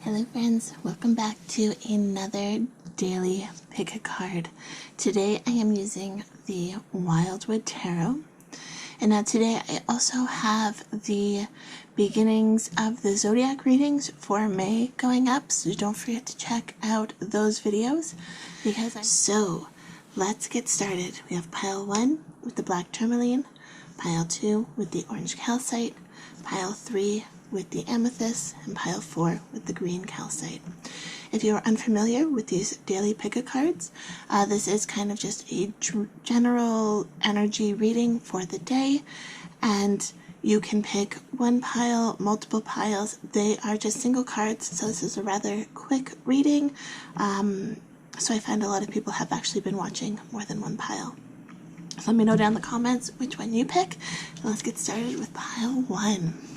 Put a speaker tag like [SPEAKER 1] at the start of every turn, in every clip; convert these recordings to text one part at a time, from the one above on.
[SPEAKER 1] Hello friends, welcome back to another daily pick a card. Today I am using the Wildwood Tarot. And now today I also have the beginnings of the zodiac readings for May going up, so don't forget to check out those videos. So let's get started. We have pile 1 with the black tourmaline, pile 2 with the orange calcite, pile 3 with the amethyst, and pile 4 with the green calcite. If you are unfamiliar with these daily pick-a cards, this is kind of just a general energy reading for the day, and you can pick one pile, multiple piles. They are just single cards, so this is a rather quick reading. So I find a lot of people have actually been watching more than one pile. So let me know down in the comments which one you pick. And let's get started with pile 1.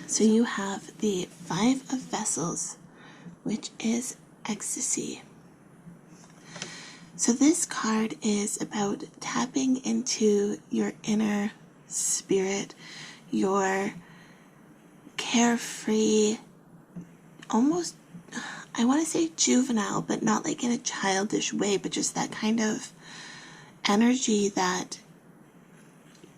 [SPEAKER 1] So you have the 5 of Vessels, which is ecstasy. So this card is about tapping into your inner spirit, your carefree, almost, I want to say juvenile, but not like in a childish way, but just that kind of energy that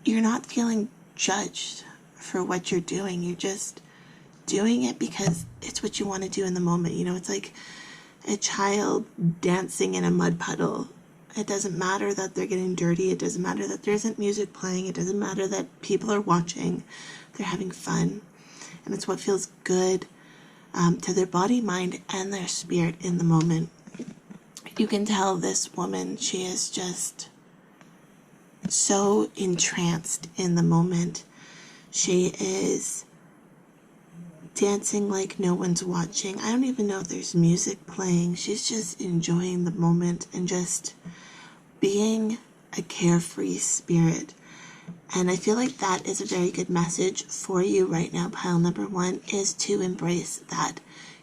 [SPEAKER 1] you're not feeling judged for what you're doing. You're just doing it because it's what you want to do in the moment. You know, it's like a child dancing in a mud puddle. It doesn't matter that they're getting dirty. It doesn't matter that there isn't music playing. It doesn't matter that people are watching. They're having fun. And it's what feels good to their body, mind, and their spirit in the moment. You can tell this woman, she is just so entranced in the moment. She is dancing like no one's watching. I don't even know if there's music playing. She's just enjoying the moment and just being a carefree spirit. And I feel like that is a very good message for you right now. Pile number 1 is to embrace that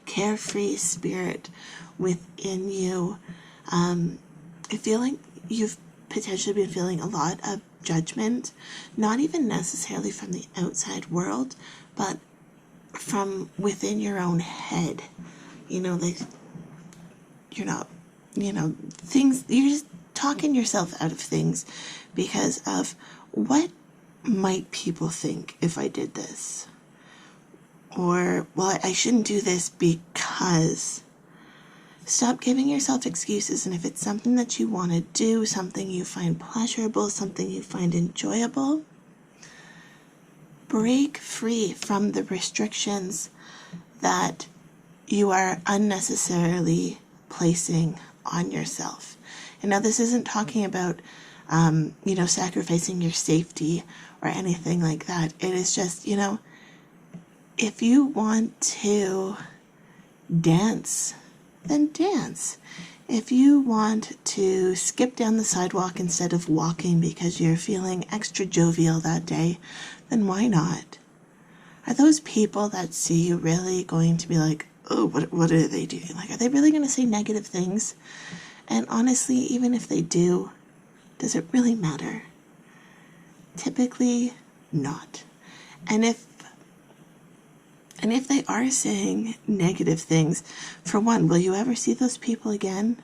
[SPEAKER 1] carefree spirit within you. I feel like you've potentially been feeling a lot of judgment, not even necessarily from the outside world, but from within your own head. You know, like you're not, things, you're just talking yourself out of things because of what might people think if I did this? Or, well, I shouldn't do this because. Stop giving yourself excuses, and if it's something that you want to do, something you find pleasurable, something you find enjoyable, break free from the restrictions that you are unnecessarily placing on yourself. And now this isn't talking about, sacrificing your safety or anything like that. It is just, if you want to dance, then dance. If you want to skip down the sidewalk instead of walking because you're feeling extra jovial that day, then why not? Are those people that see you really going to be like, oh, what are they doing? Like, are they really going to say negative things? And honestly, even if they do, does it really matter? Typically not. And if they are saying negative things, for one, will you ever see those people again?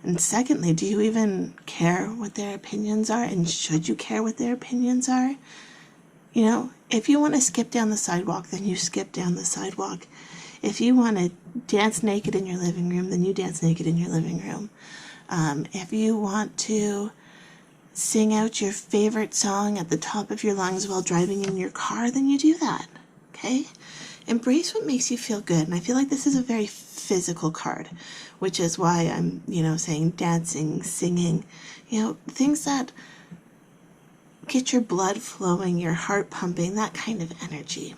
[SPEAKER 1] And secondly, do you even care what their opinions are? And should you care what their opinions are? If you want to skip down the sidewalk, then you skip down the sidewalk. If you want to dance naked in your living room, then you dance naked in your living room. If you want to sing out your favorite song at the top of your lungs while driving in your car, then you do that, okay? Embrace what makes you feel good. And I feel like this is a very physical card, which is why I'm, saying dancing, singing, things that get your blood flowing, your heart pumping, that kind of energy.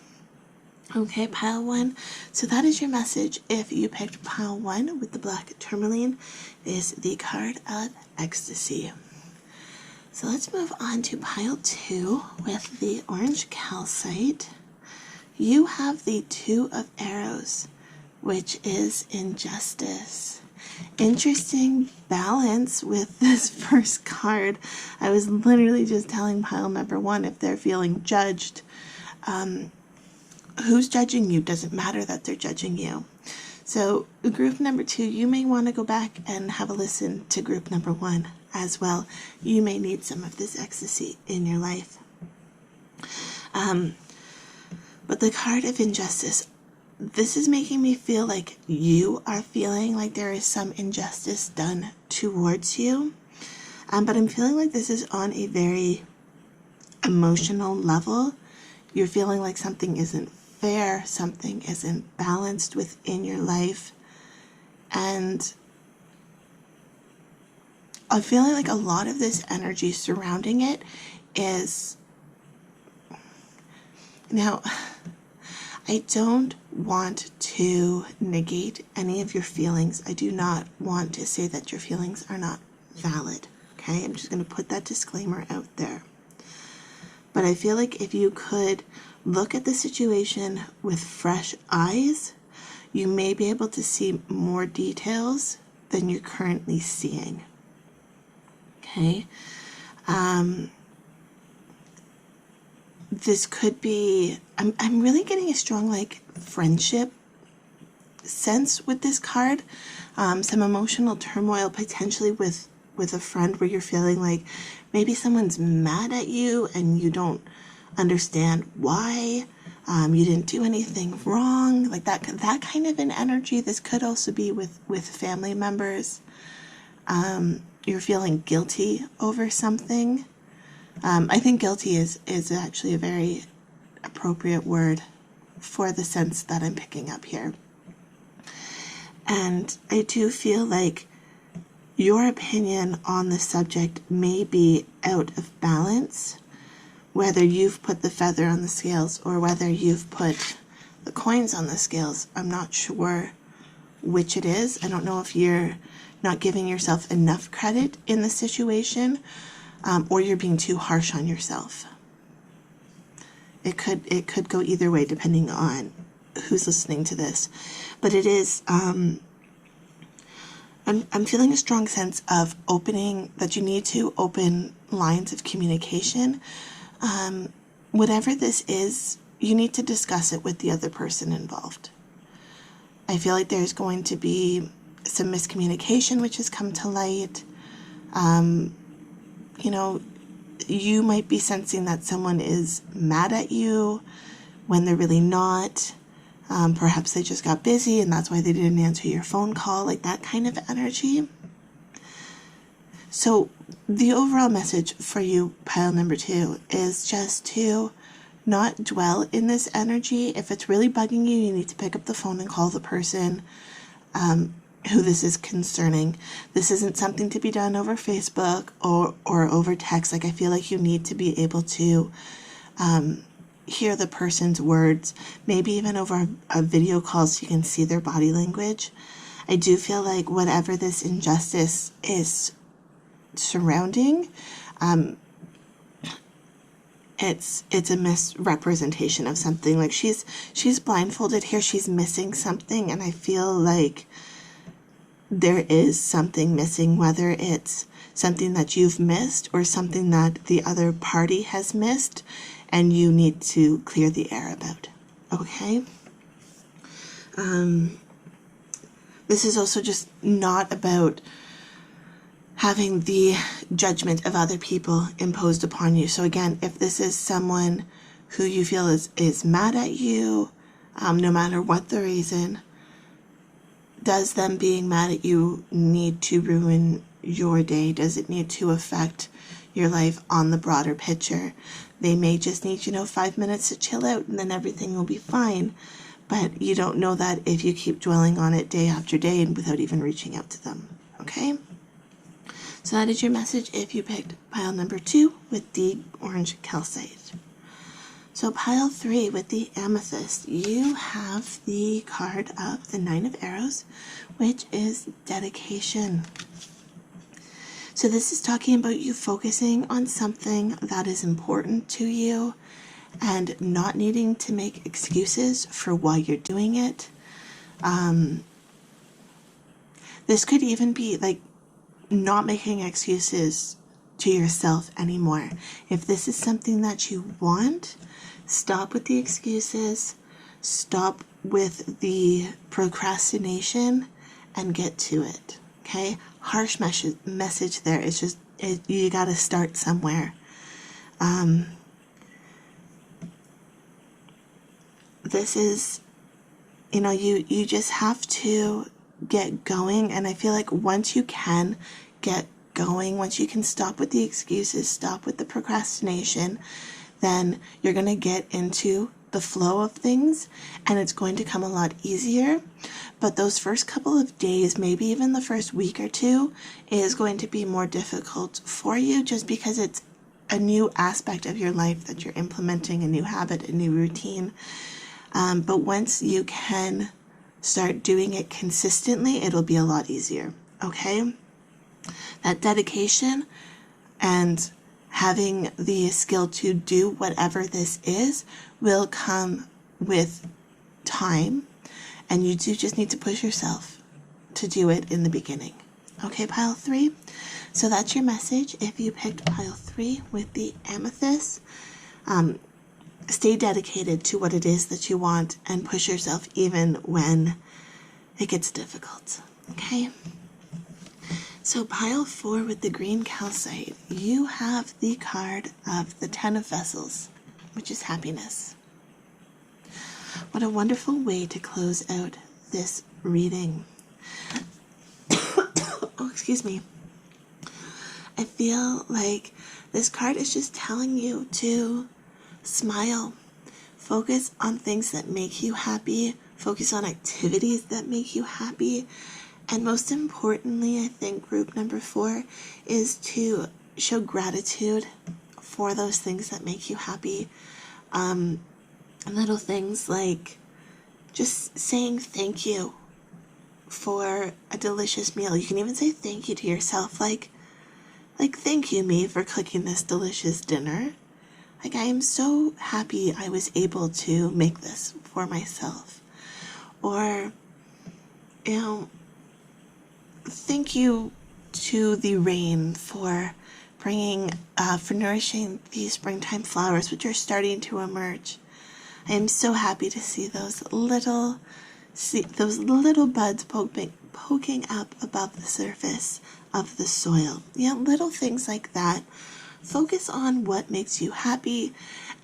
[SPEAKER 1] Okay, pile 1. So that is your message. If you picked pile 1 with the black tourmaline, is the card of ecstasy. So let's move on to pile 2 with the orange calcite. You have the 2 of Arrows, which is injustice. Interesting balance with this first card. I was literally just telling pile number 1 if they're feeling judged. who's judging you? Doesn't matter that they're judging you. So group number 2, you may want to go back and have a listen to group number 1 as well. You may need some of this ecstasy in your life. But the card of injustice, this is making me feel like you are feeling like there is some injustice done towards you. But I'm feeling like this is on a very emotional level. You're feeling like something isn't fair, something isn't balanced within your life. And I'm feeling like a lot of this energy surrounding it is... Now, I don't want to negate any of your feelings. I do not want to say that your feelings are not valid. Okay, I'm just going to put that disclaimer out there. But I feel like if you could look at the situation with fresh eyes, you may be able to see more details than you're currently seeing. Okay. This could be, I'm really getting a strong like friendship sense with this card. Some emotional turmoil potentially with a friend where you're feeling like maybe someone's mad at you and you don't understand why. You didn't do anything wrong, like that kind of an energy. This could also be with family members. You're feeling guilty over something. I think guilty is actually a very appropriate word for the sense that I'm picking up here. And I do feel like your opinion on the subject may be out of balance, whether you've put the feather on the scales or whether you've put the coins on the scales. I'm not sure which it is. I don't know if you're not giving yourself enough credit in the situation, or you're being too harsh on yourself. It could go either way depending on who's listening to this. But it is, I'm feeling a strong sense of opening, that you need to open lines of communication. Whatever this is, you need to discuss it with the other person involved. I feel like there's going to be some miscommunication which has come to light. You know, you might be sensing that someone is mad at you when they're really not. Perhaps they just got busy and that's why they didn't answer your phone call, like that kind of energy. So the overall message for you, pile number 2, is just to not dwell in this energy. If it's really bugging you, you need to pick up the phone and call the person who this is concerning. This isn't something to be done over Facebook or over text. Like, I feel like you need to be able to hear the person's words, maybe even over a video call so you can see their body language. I do feel like whatever this injustice is surrounding, it's a misrepresentation of something. Like she's blindfolded here, she's missing something, and I feel like there is something missing, whether it's something that you've missed or something that the other party has missed, and you need to clear the air about. Okay? This is also just not about having the judgment of other people imposed upon you. So again, if this is someone who you feel is mad at you, no matter what the reason, does them being mad at you need to ruin your day? Does it need to affect your life on the broader picture? They may just need, 5 minutes to chill out and then everything will be fine. But you don't know that if you keep dwelling on it day after day and without even reaching out to them. Okay? So that is your message if you picked pile number 2 with the orange calcite. So pile 3 with the amethyst, you have the card of the 9 of arrows, which is dedication. So this is talking about you focusing on something that is important to you and not needing to make excuses for why you're doing it. This could even be like not making excuses to yourself anymore. If this is something that you want, stop with the excuses. stop with the procrastination and get to it. Okay? Harsh message there. It's just, you got to start somewhere. This is, you just have to get going. And I feel like once you can get going, once you can stop with the excuses, stop with the procrastination, then you're going to get into the flow of things, and it's going to come a lot easier. But those first couple of days, maybe even the first week or two, is going to be more difficult for you, just because it's a new aspect of your life that you're implementing, a new habit, a new routine. But once you can start doing it consistently, it'll be a lot easier. Okay? That dedication and having the skill to do whatever this is will come with time, and you do just need to push yourself to do it in the beginning. Okay, pile 3? So that's your message. If you picked pile 3 with the amethyst, stay dedicated to what it is that you want and push yourself even when it gets difficult. Okay? So pile 4 with the green calcite, you have the card of the 10 of Vessels, which is happiness. What a wonderful way to close out this reading. Oh, excuse me. I feel like this card is just telling you to smile. Focus on things that make you happy. Focus on activities that make you happy. And most importantly, I think group number 4 is to show gratitude for those things that make you happy. Little things like just saying thank you for a delicious meal. You can even say thank you to yourself, like thank you, me, for cooking this delicious dinner. Like, I am so happy I was able to make this for myself. Or, thank you to the rain for for nourishing these springtime flowers, which are starting to emerge. I am so happy to see those little buds poking up above the surface of the soil. Little things like that. Focus on what makes you happy,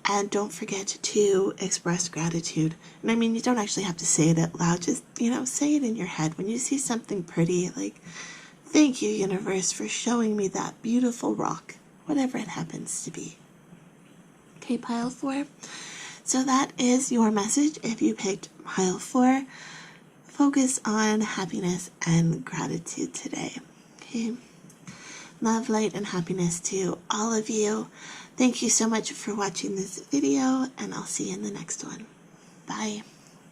[SPEAKER 1] and don't forget to express gratitude. And I mean, you don't actually have to say it out loud. Just, say it in your head. When you see something pretty, like, thank you, universe, for showing me that beautiful rock, whatever it happens to be. Okay, pile 4. So that is your message. If you picked pile 4, focus on happiness and gratitude today. Okay. Love, light, and happiness to all of you. Thank you so much for watching this video, and I'll see you in the next one. Bye.